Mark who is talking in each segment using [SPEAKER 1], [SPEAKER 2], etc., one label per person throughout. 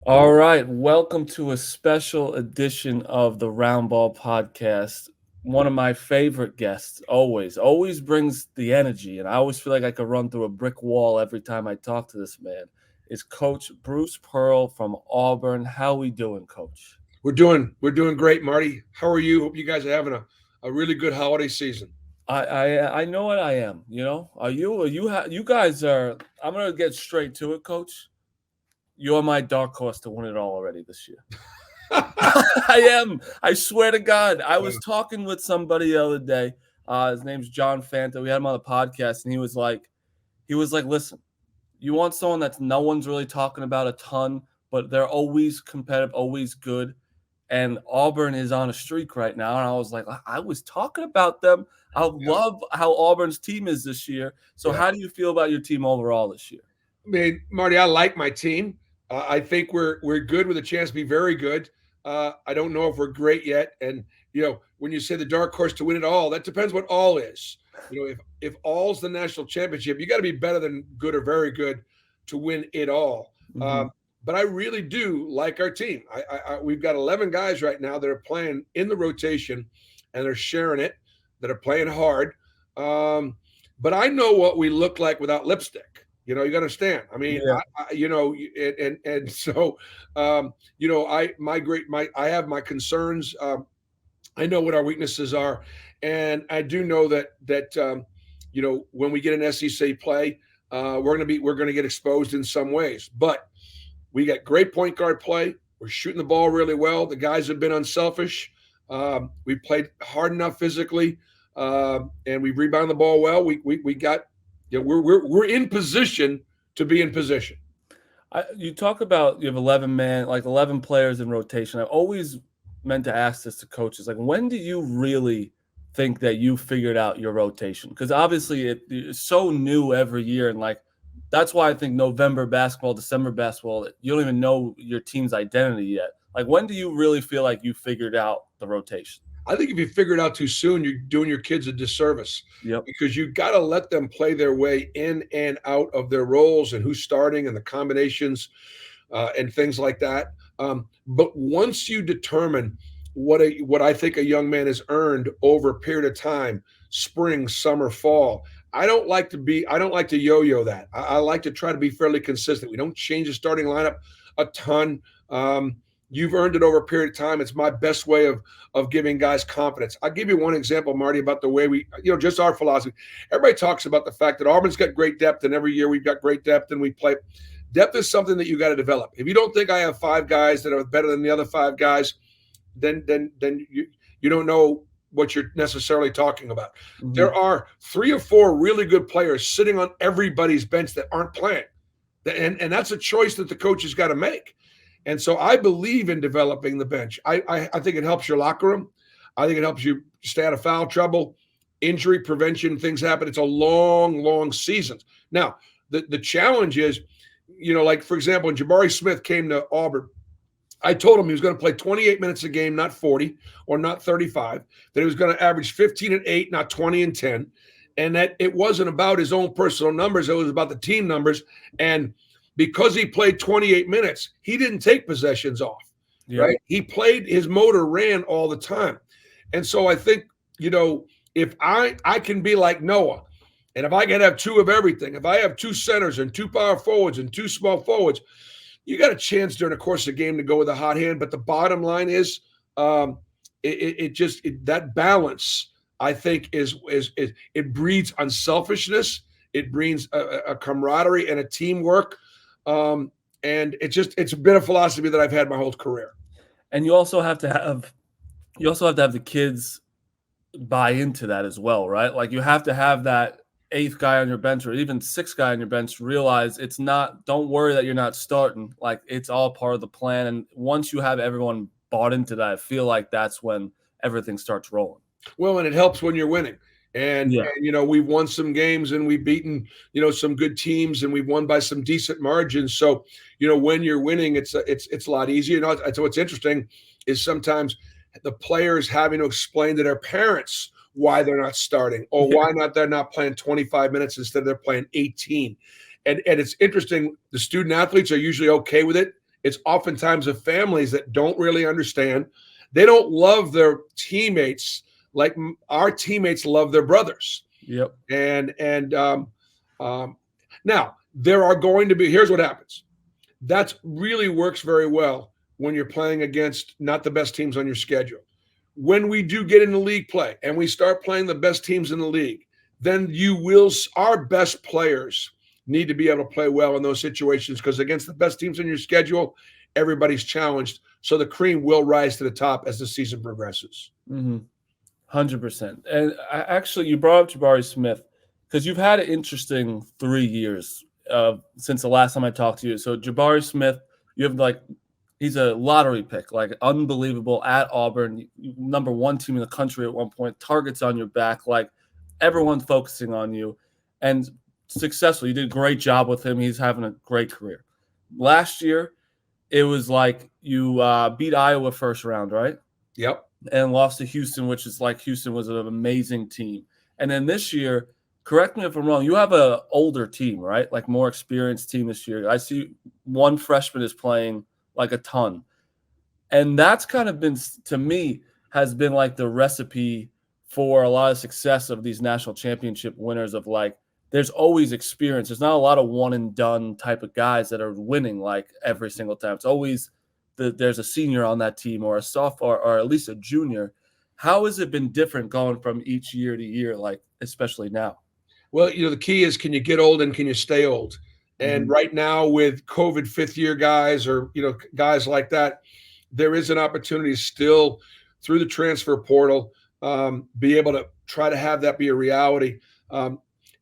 [SPEAKER 1] All right, welcome to a special edition of the Round Ball Podcast. One of my favorite guests, always brings the energy, and I always feel like I could run through a brick wall every time I talk to this man. Is Coach Bruce Pearl from Auburn? How we doing, Coach?
[SPEAKER 2] We're doing great, Marty. How are you? Hope you guys are having a really good holiday season.
[SPEAKER 1] I know what I am. Are you? Are you? You guys are. I'm gonna get straight to it, Coach. You're my dark horse to win it all already this year. I am. I swear to God. I was talking with somebody the other day. His name's John Fanta. We had him on the podcast, and he was like, listen, you want someone that's no one's really talking about a ton, but they're always competitive, always good. And Auburn is on a streak right now. And I was like, I was talking about them. I
[SPEAKER 2] Yeah,
[SPEAKER 1] love how Auburn's team is this year. So,
[SPEAKER 2] yeah.
[SPEAKER 1] how do you feel about your team overall this year?
[SPEAKER 2] I mean, Marty, I like my team. I think we're good with a chance to be very good. I don't know if we're great yet. And when you say the dark horse to win it all, that depends what all is. If all's the national championship, you got to be better than good or very good to win it all.
[SPEAKER 1] Mm-hmm.
[SPEAKER 2] But I really do like our team. We've got 11 guys right now that are playing in the rotation, and they're sharing it. That are playing hard. Um, but I know what we look like without lipstick. You understand. I mean,
[SPEAKER 1] Yeah.
[SPEAKER 2] and so, I have my concerns. I know what our weaknesses are, and I do know that when we get an SEC play, we're gonna get exposed in some ways. But we got great point guard play. We're shooting the ball really well. The guys have been unselfish. We played hard enough physically, and we rebounded the ball well. We got, we're in position to be in position.
[SPEAKER 1] You talk about you have 11 man, like 11 players in rotation. I've always meant to ask this to coaches. Like, when do you really think that you figured out your rotation? Because obviously it's so new every year. And like, that's why I think November basketball, December basketball, you don't even know your team's identity yet. Like, when do you really feel like you figured out the rotation?
[SPEAKER 2] I think if you figure it out too soon, you're doing your kids a disservice
[SPEAKER 1] Yep.
[SPEAKER 2] because you got to let them play their way in and out of their roles and who's starting and the combinations and things like that. But once you determine what I think a young man has earned over a period of time, spring, summer, fall. I don't like to yo-yo that. I like to try to be fairly consistent. We don't change the starting lineup a ton. You've earned it over a period of time. It's my best way of giving guys confidence. I'll give you one example, Marty, about the way just our philosophy. Everybody talks about the fact that Auburn's got great depth, and every year we've got great depth, and we play. Depth is something that you got to develop. If you don't think I have five guys that are better than the other five guys, then you don't know what you're necessarily talking about.
[SPEAKER 1] Mm-hmm.
[SPEAKER 2] There are 3 or 4 really good players sitting on everybody's bench that aren't playing, and that's a choice that the coach has got to make. And so I believe in developing the bench. I think it helps your locker room. I think it helps you stay out of foul trouble, injury prevention. Things happen. It's a long season. Now the challenge is, like for example, when Jabari Smith came to Auburn, I told him he was going to play 28 minutes a game, not 40 or not 35, that he was going to average 15 and 8, not 20 and 10, and that it wasn't about his own personal numbers. It was about the team numbers. And because he played 28 minutes, he didn't take possessions off,
[SPEAKER 1] Yep.
[SPEAKER 2] right? He played, his motor ran all the time. And so I think, if I can be like Noah, and if I can have 2 of everything, if I have 2 centers and 2 power forwards and 2 small forwards, you got a chance during the course of the game to go with a hot hand. But the bottom line is, that balance, I think, is it breeds unselfishness. It breeds a camaraderie and a teamwork. And it's been a philosophy that I've had my whole career.
[SPEAKER 1] And you also have to have the kids buy into that as well, right? Like, you have to have that eighth guy on your bench or even sixth guy on your bench realize it's not, don't worry that you're not starting. Like, it's all part of the plan. And once you have everyone bought into that, I feel like that's when everything starts rolling.
[SPEAKER 2] Well, and it helps when you're winning. And,
[SPEAKER 1] Yeah.
[SPEAKER 2] and we've won some games and we've beaten, some good teams, and we've won by some decent margins. So, when you're winning, it's a lot easier. So what's interesting is sometimes the players having to explain to their parents why they're not starting or why not they're not playing 25 minutes instead of they're playing 18. And it's interesting. The student athletes are usually okay with it. It's oftentimes the families that don't really understand. They don't love their teammates like our teammates love their brothers.
[SPEAKER 1] Yep.
[SPEAKER 2] And now there are going to be. Here's what happens. That really works very well when you're playing against not the best teams on your schedule. When we do get into league play and we start playing the best teams in the league, then our best players need to be able to play well in those situations, because against the best teams on your schedule, everybody's challenged. So the cream will rise to the top as the season progresses.
[SPEAKER 1] 100%. And actually, you brought up Jabari Smith because you've had an interesting 3 years since the last time I talked to you. So Jabari Smith, you have he's a lottery pick, like unbelievable at Auburn, number 1 team in the country at one point, targets on your back, like everyone's focusing on you, and successful. You did a great job with him. He's having a great career. Last year, it was like you beat Iowa first round, right?
[SPEAKER 2] Yep.
[SPEAKER 1] And lost to Houston, which is like Houston was an amazing team. And then this year, correct me if I'm wrong, you have an older team, right? Like more experienced team this year. I see one freshman is playing like a ton. And that's kind of been, to me, has been like the recipe for a lot of success of these national championship winners of like, there's always experience. There's not a lot of one and done type of guys that are winning like every single time. It's always there's a senior on that team or a sophomore or at least a junior. How has it been different going from each year to year, like especially now?
[SPEAKER 2] Well, the key is, can you get old and can you stay old? And right now with COVID 5th year guys or, guys like that, there is an opportunity still through the transfer portal, be able to try to have that be a reality.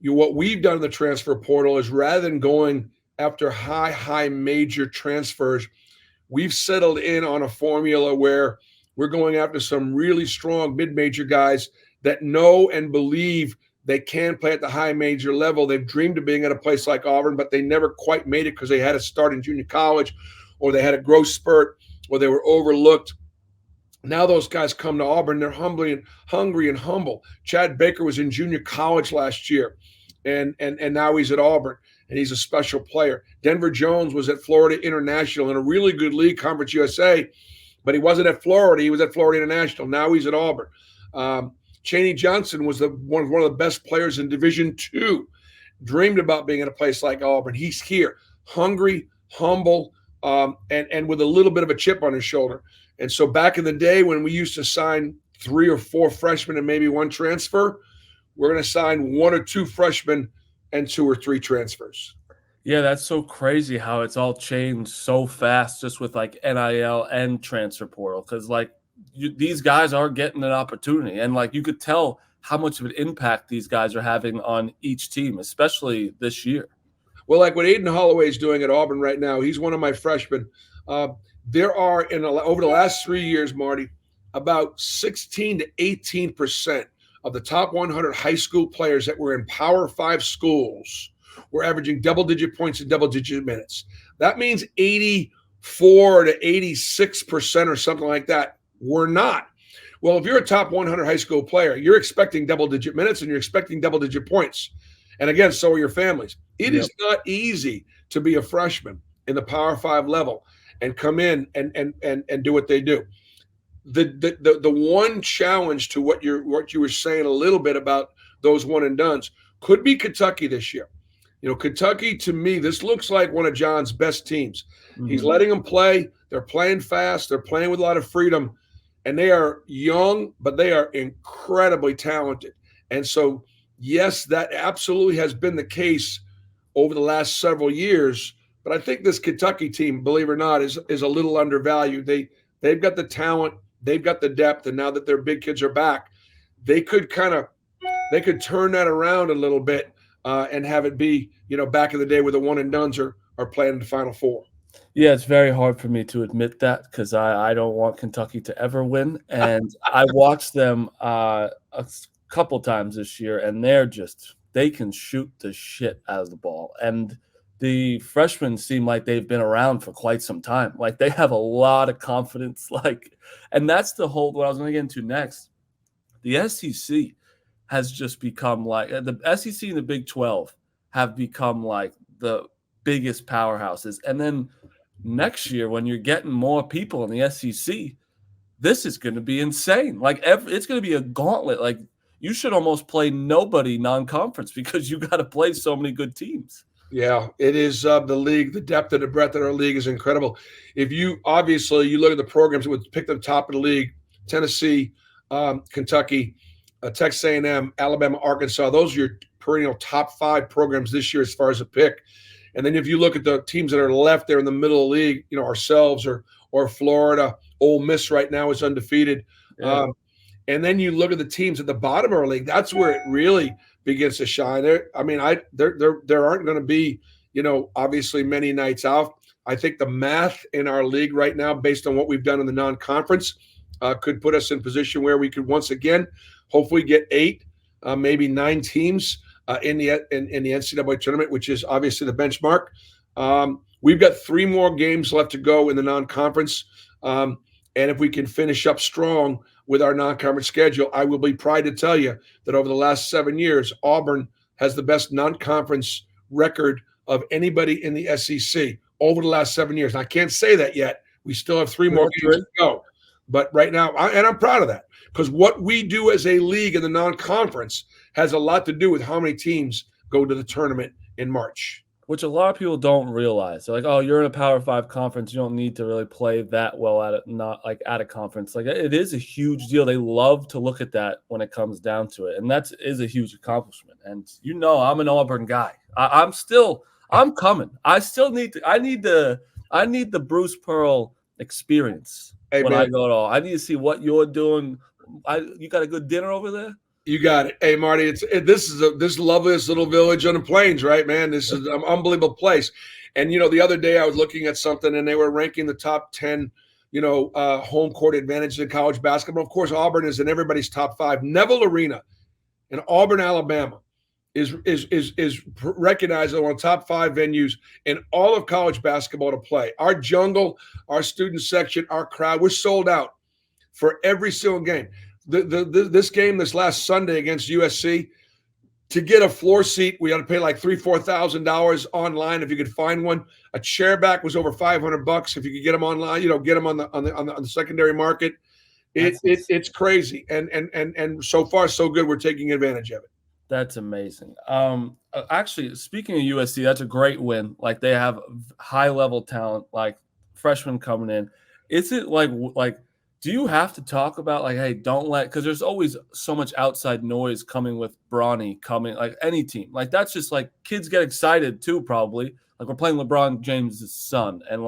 [SPEAKER 2] What we've done in the transfer portal is, rather than going after high major transfers, we've settled in on a formula where we're going after some really strong mid-major guys that know and believe they can play at the high major level. They've dreamed of being at a place like Auburn, but they never quite made it because they had to start in junior college, or they had a growth spurt, or they were overlooked. Now those guys come to Auburn. They're hungry and humble. Chad Baker was in junior college last year, and now he's at Auburn, and he's a special player. Denver Jones was at Florida International in a really good league, Conference USA, but he wasn't at Florida. He was at Florida International. Now he's at Auburn. Chaney Johnson was one of the best players in Division II. Dreamed about being at a place like Auburn. He's here, hungry, humble, and with a little bit of a chip on his shoulder. And so back in the day when we used to sign 3 or 4 freshmen and maybe 1 transfer, we're going to sign 1 or 2 freshmen and 2 or 3 transfers.
[SPEAKER 1] Yeah, that's so crazy how it's all changed so fast just with like NIL and transfer portal, because like these guys are getting an opportunity, and like you could tell how much of an impact these guys are having on each team, especially this year.
[SPEAKER 2] Well, like what Aiden Holloway is doing at Auburn right now, he's one of my freshmen. There are, over the last 3 years, Marty, about 16 to 18% of the top 100 high school players that were in Power 5 schools were averaging double-digit points and double-digit minutes. That means 84 to 86% or something like that were not. Well, if you're a top 100 high school player, you're expecting double-digit minutes and you're expecting double-digit points. And again, so are your families. It is not easy to be a freshman in the Power 5 level and come in and do what they do. The one challenge to what you were saying a little bit about those one and dones could be Kentucky this year. Kentucky, to me, this looks like one of John's best teams. He's letting them play. They're playing fast. They're playing with a lot of freedom. And they are young, but they are incredibly talented. And so, yes, that absolutely has been the case over the last several years. But I think this Kentucky team, believe it or not, is a little undervalued. They've got the talent. They've got the depth. And now that their big kids are back, they could turn that around a little bit. And have it be, back in the day where the one and dones are playing in the Final Four.
[SPEAKER 1] Yeah, it's very hard for me to admit that because I don't want Kentucky to ever win. And I watched them a couple times this year, and they can shoot the shit out of the ball. And the freshmen seem like they've been around for quite some time. Like they have a lot of confidence. And that's what I was going to get into next. The SEC has just become like the SEC and the Big 12 have become like the biggest powerhouses. And then next year when you're getting more people in the SEC, this is going to be insane. Like it's going to be a gauntlet. Like you should almost play nobody non-conference because you got to play so many good teams.
[SPEAKER 2] Yeah, it is the league. The depth and the breadth of our league is incredible. If you obviously you look at the programs that would pick the top of the league, Tennessee, Kentucky, Texas A&M, Alabama, Arkansas. Those are your perennial top 5 programs this year as far as a pick. And then if you look at the teams that are left there in the middle of the league, ourselves or Florida, Ole Miss right now is undefeated.
[SPEAKER 1] Yeah.
[SPEAKER 2] And then you look at the teams at the bottom of our league. That's where it really begins to shine. There aren't going to be, obviously many nights out. I think the math in our league right now, based on what we've done in the non-conference, could put us in position where we could once again, hopefully, get 8, maybe 9 teams in the NCAA tournament, which is obviously the benchmark. We've got 3 more games left to go in the non-conference, and if we can finish up strong with our non-conference schedule, I will be proud to tell you that over the last 7 years, Auburn has the best non-conference record of anybody in the SEC over the last 7 years. And I can't say that yet. We still have 3 more games to go. But right now, and I'm proud of that, because what we do as a league in the non-conference has a lot to do with how many teams go to the tournament in March.
[SPEAKER 1] Which a lot of people don't realize. They're like, oh, you're in a Power 5 conference. You don't need to really play that well at it, not like at a conference. Like it is a huge deal. They love to look at that when it comes down to it. And that is a huge accomplishment. And I'm an Auburn guy. I'm coming. I need the Bruce Pearl experience when I go to all. I need to see what you're doing. You got a good dinner over there?
[SPEAKER 2] You got it. Hey, Marty, this loveliest little village on the plains, right, man? This is an unbelievable place. And, the other day I was looking at something and they were ranking the top 10, home court advantage in college basketball. Of course, Auburn is in everybody's top 5. Neville Arena in Auburn, Alabama is recognized as one of the top 5 venues in all of college basketball to play. Our jungle, our student section, our crowd, we're sold out for every single game. This game this last Sunday against USC, to get a floor seat, we had to pay like $3,000-$4,000 online if you could find one. A chair back was over $500 if you could get them online. Get them on the secondary market. It's crazy, and so far so good. We're taking advantage of it.
[SPEAKER 1] That's amazing. Actually, speaking of USC, that's a great win. Like they have high level talent, like freshmen coming in. Is it like? Do you have to talk about hey, because there's always so much outside noise coming with Bronny coming, like any team. Like that's just kids get excited too, probably. Like we're playing LeBron James' son, and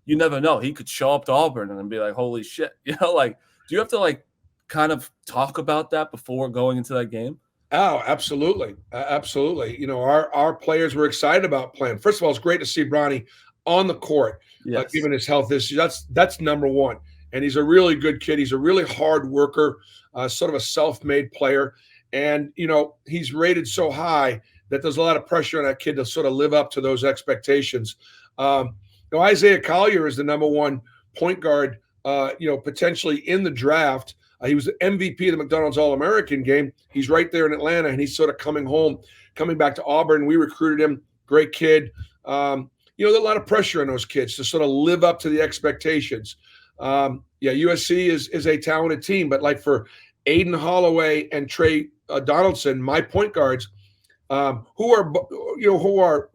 [SPEAKER 1] you never know. He could show up to Auburn and be like, holy shit. Do you have to kind of talk about that before going into that game?
[SPEAKER 2] Oh, absolutely. Absolutely. Our players were excited about playing. First of all, it's great to see Bronny on the court,
[SPEAKER 1] yes.
[SPEAKER 2] Given his health issue. That's number one. And he's a really good kid. He's a really hard worker, sort of a self-made player. And, he's rated so high that there's a lot of pressure on that kid to sort of live up to those expectations. Isaiah Collier is the number 1 point guard, potentially in the draft. He was the MVP of the McDonald's All-American game. He's right there in Atlanta, and he's sort of coming back to Auburn. We recruited him. Great kid. There's a lot of pressure on those kids to sort of live up to the expectations. USC is a talented team, but for Aiden Holloway and Trey Donaldson, my point guards, who are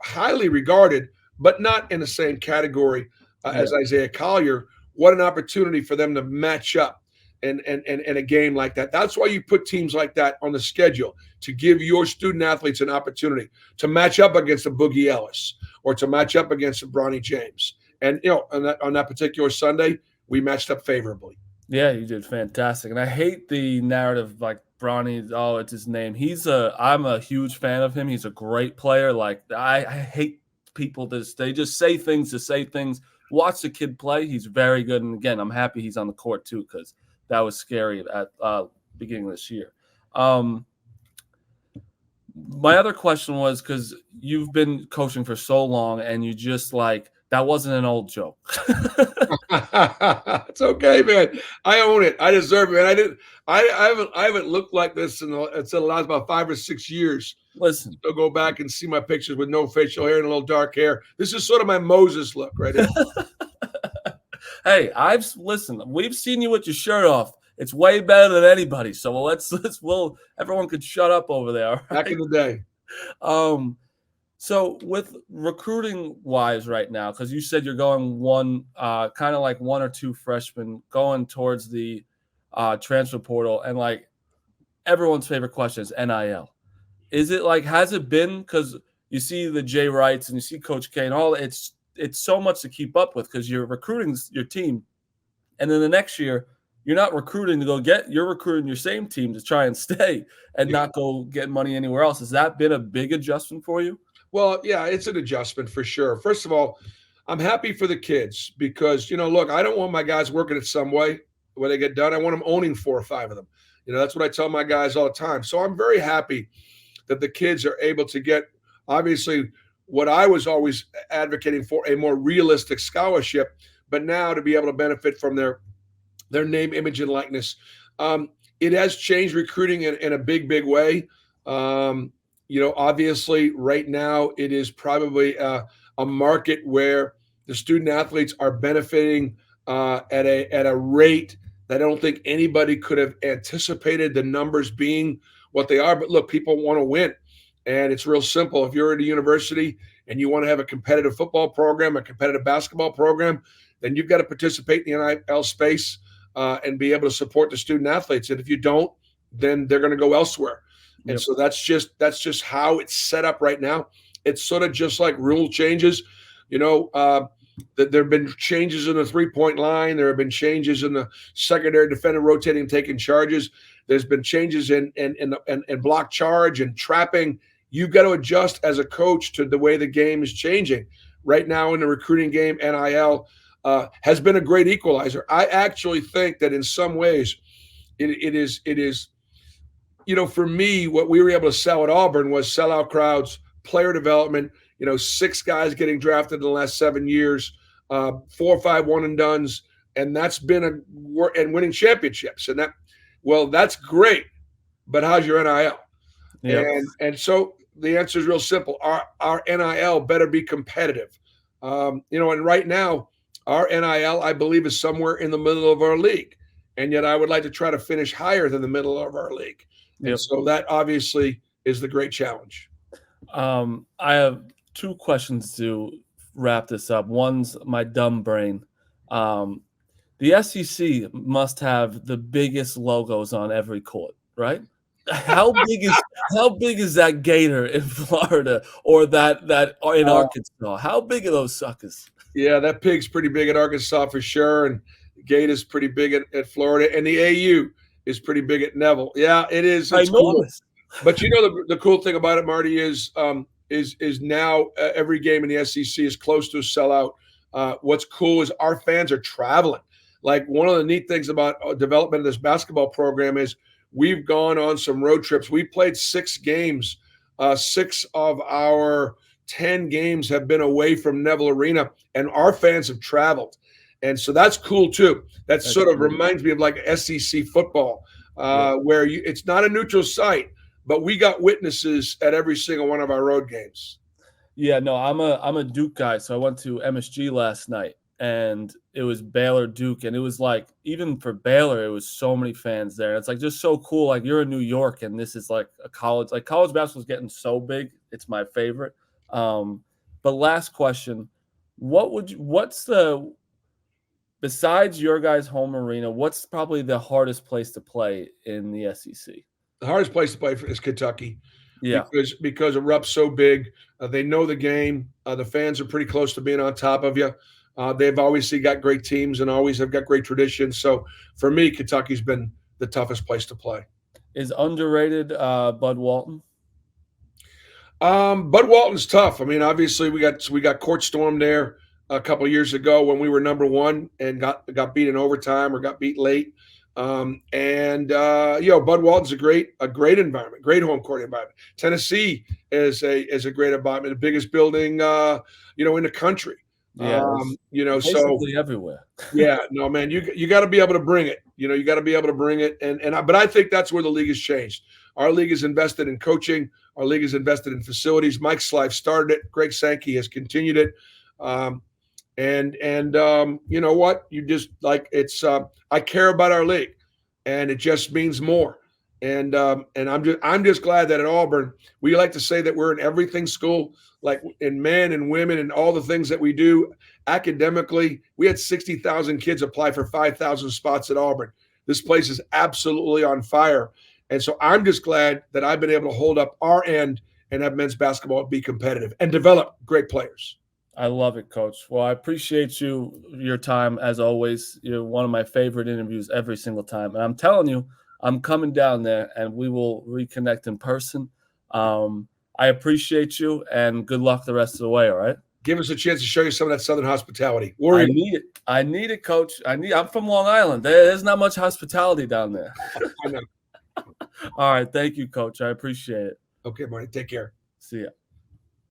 [SPEAKER 2] highly regarded, but not in the same category as Isaiah Collier. What an opportunity for them to match up in a game like that. That's why you put teams like that on the schedule, to give your student athletes an opportunity to match up against a Boogie Ellis or to match up against a Bronny James. And, on that particular Sunday, we matched up favorably.
[SPEAKER 1] Yeah, you did fantastic. And I hate the narrative Bronny, it's his name. I'm a huge fan of him. He's a great player. I hate people they just say things to say things. Watch the kid play. He's very good. And again, I'm happy he's on the court too, because that was scary at beginning of this year. My other question was, because you've been coaching for so long and you just That wasn't an old joke.
[SPEAKER 2] It's okay, man. I own it. I deserve it, man. I haven't looked like this it's the last about 5 or 6 years.
[SPEAKER 1] Listen,
[SPEAKER 2] So go back and see my pictures with no facial hair and a little dark hair. This is sort of my Moses look right here.
[SPEAKER 1] hey, listen. We've seen you with your shirt off. It's way better than anybody. So everyone could shut up over there. All right?
[SPEAKER 2] Back in the day.
[SPEAKER 1] So with recruiting wise right now, because you said you're going one, kind of like 1 or 2 freshmen going towards the transfer portal, and like everyone's favorite question is NIL. Is it like, has it been, because you see the Jay Wrights and you see Coach K and all, it's so much to keep up with because you're recruiting your team, and then the next year you're not recruiting to go you're recruiting your same team to try and stay and not go get money anywhere else. Has that been a big adjustment for you?
[SPEAKER 2] Well, yeah, it's an adjustment for sure. First of all, I'm happy for the kids because, look, I don't want my guys working at some way when they get done. I want them owning 4 or 5 of them. That's what I tell my guys all the time. So I'm very happy that the kids are able to get, obviously, what I was always advocating for, a more realistic scholarship, but now to be able to benefit from their name, image, and likeness. It has changed recruiting in a big, big way. Obviously, right now it is probably a market where the student athletes are benefiting at a rate that I don't think anybody could have anticipated the numbers being what they are. But look, people want to win, and it's real simple. If you're at a university and you want to have a competitive football program, a competitive basketball program, then you've got to participate in the NIL space and be able to support the student athletes. And if you don't, then they're going to go elsewhere. And so that's just how it's set up right now. It's sort of just like rule changes. There have been changes in the 3-point line. There have been changes in the secondary defender rotating, taking charges. There's been changes in block charge and trapping. You've got to adjust as a coach to the way the game is changing. Right now in the recruiting game, NIL has been a great equalizer. I actually think that in some ways it is. For me, what we were able to sell at Auburn was sellout crowds, player development, 6 guys getting drafted in the last 7 years, 4 or 5 one and dones. And that's been and winning championships. And that's great. But how's your NIL? Yeah. And so the answer is real simple. Our NIL better be competitive. And right now our NIL, I believe, is somewhere in the middle of our league. And yet I would like to try to finish higher than the middle of our league. And so that obviously is the great challenge.
[SPEAKER 1] I have 2 questions to wrap this up. One's my dumb brain. The SEC must have the biggest logos on every court, right? How big is that gator in Florida or that in Arkansas? How big are those suckers?
[SPEAKER 2] Yeah, that pig's pretty big at Arkansas for sure, and the gator's pretty big at Florida, and the AU is pretty big at Neville. Yeah, it is. It's cool. But the cool thing about it, Marty, is now every game in the SEC is close to a sellout. What's cool is our fans are traveling. Like, one of the neat things about development of this basketball program is we've gone on some road trips. We played 6 games. 6 of our 10 games have been away from Neville Arena, and our fans have traveled. And so that's cool too. That's sort of reminds me of like SEC football, where it's not a neutral site, but we got witnesses at every single one of our road games.
[SPEAKER 1] Yeah, no, I'm a Duke guy, so I went to MSG last night, and it was Baylor Duke, and it was like, even for Baylor, it was so many fans there. It's like just so cool. Like, you're in New York, and this is like a college. Like, college basketball is getting so big. It's my favorite. But last question, besides your guys' home arena, what's probably the hardest place to play in the SEC?
[SPEAKER 2] The hardest place to play is Kentucky.
[SPEAKER 1] Yeah.
[SPEAKER 2] Because Erupt's so big. They know the game. The fans are pretty close to being on top of you. They've obviously got great teams and always have got great traditions. So for me, Kentucky's been the toughest place to play.
[SPEAKER 1] Is underrated Bud Walton?
[SPEAKER 2] Bud Walton's tough. I mean, obviously we got court stormed there a couple of years ago when we were number 1 and got beat in overtime or got beat late. Bud Walton's a great environment, great home court environment. Tennessee is a great environment, the biggest building in the country.
[SPEAKER 1] Yeah,
[SPEAKER 2] You know, so
[SPEAKER 1] basically everywhere.
[SPEAKER 2] yeah, no, man, you got to be able to bring it. You know, you got to be able to bring it, but I think that's where the league has changed. Our league is invested in coaching. Our league is invested in facilities. Mike Slife started it. Greg Sankey has continued it. You know what? You just like it's. I care about our league, and it just means more. And I'm just glad that at Auburn we like to say that we're an everything school, like in men and women and all the things that we do academically. We had 60,000 kids apply for 5,000 spots at Auburn. This place is absolutely on fire, and so I'm just glad that I've been able to hold up our end and have men's basketball be competitive and develop great players.
[SPEAKER 1] I love it, Coach. Well, I appreciate your time as always. You're one of my favorite interviews every single time, and I'm telling you, I'm coming down there, and we will reconnect in person. I appreciate you, and good luck the rest of the way. All right.
[SPEAKER 2] Give us a chance to show you some of that Southern hospitality.
[SPEAKER 1] I need it. I need it, Coach. I'm from Long Island. There's not much hospitality down there.
[SPEAKER 2] I know.
[SPEAKER 1] All right. Thank you, Coach. I appreciate it.
[SPEAKER 2] Okay, Marty. Take care.
[SPEAKER 1] See ya.